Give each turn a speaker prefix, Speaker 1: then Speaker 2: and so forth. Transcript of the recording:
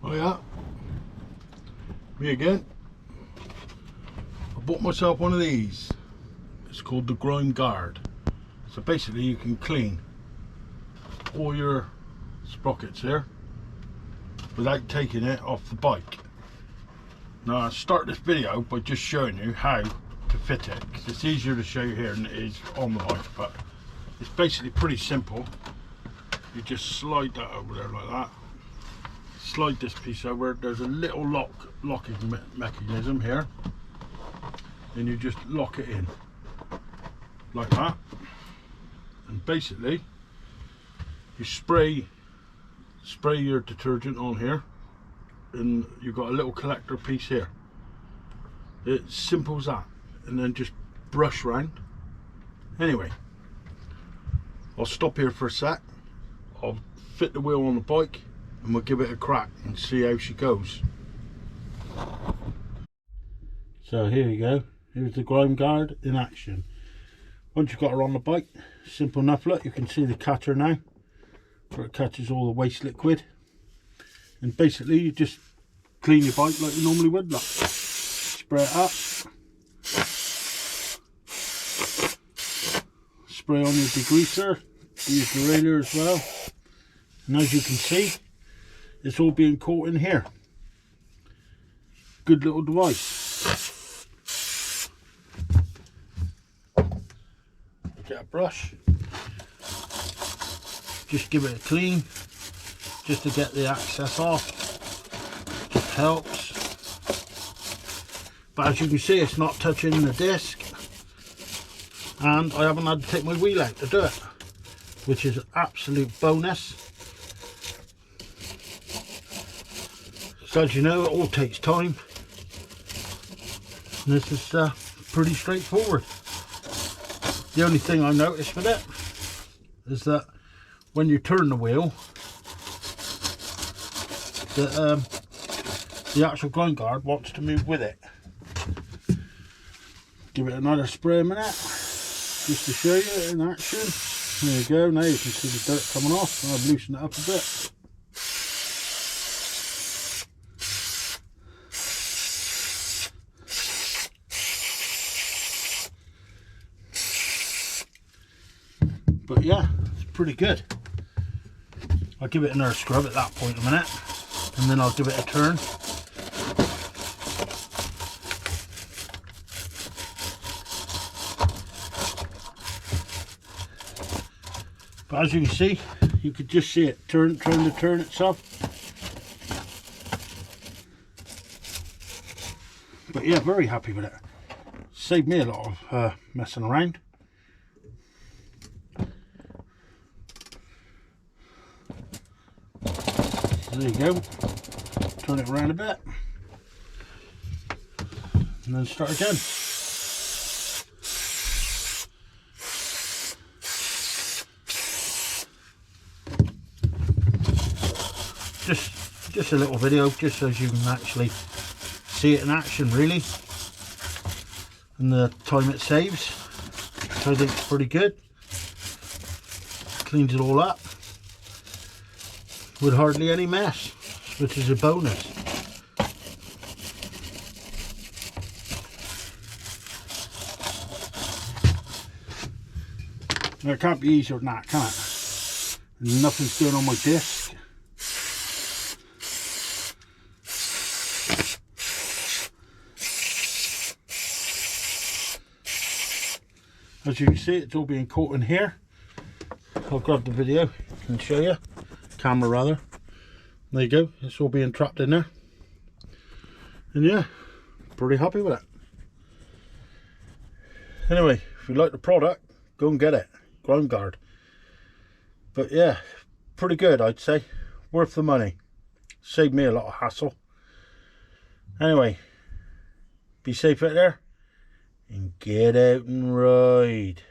Speaker 1: Oh yeah, me again. I bought myself one of these. It's called the Grime Guard. So basically you can clean all your sprockets here without taking it off the bike. Now I start this video by just showing you how to fit it, because it's easier to show you here than it is on the bike, but it's basically pretty simple. You just slide that over there like that. Slide this piece over. There's a little locking mechanism here, and you just lock it in like that, and basically you spray your detergent on here, and you've got a little collector piece here. It's simple as that, and then just brush round. Anyway, I'll stop here for a sec. I'll fit the wheel on the bike and we'll give it a crack and see how she goes. So here you go, here's the Grime Guard in action. Once you've got her on the bike, simple enough. Look, you can see the catcher now, where it catches all the waste liquid, and basically you just clean your bike like you normally would. Look, spray it up, spray on your degreaser, use the derailleur as well, and as you can see, it's all being caught in here. Good little device. Get a brush, just give it a clean, just to get the excess off. Just helps. But as you can see, it's not touching the disc, and I haven't had to take my wheel out to do it, which is an absolute bonus. So as you know, it all takes time. And this is pretty straightforward. The only thing I noticed with it is that when you turn the wheel, the actual Grime Guard wants to move with it. Give it another spray a minute, just to show you in action. There you go, now you can see the dirt coming off. I've loosened it up a bit. But yeah, it's pretty good. I'll give it another scrub at that point in a minute, and then I'll give it a turn. But as you can see, you could just see it trying to turn itself. But yeah, very happy with it. Saved me a lot of messing around. There you go, turn it around a bit and then start again. Just a little video, just so you can actually see it in action really, and the time it saves. So I think it's pretty good. Cleans it all up with hardly any mess, which is a bonus. Now it can't be easier than that, can it? Nothing's going on my disc. As you can see, it's all being caught in here. I'll grab the video and show you. Camera rather. There you go, it's all being trapped in there, and yeah, pretty happy with it. Anyway, if you like the product, go and get it, Grime Guard. But yeah, pretty good, I'd say, worth the money, saved me a lot of hassle. Anyway, be safe out there and get out and ride.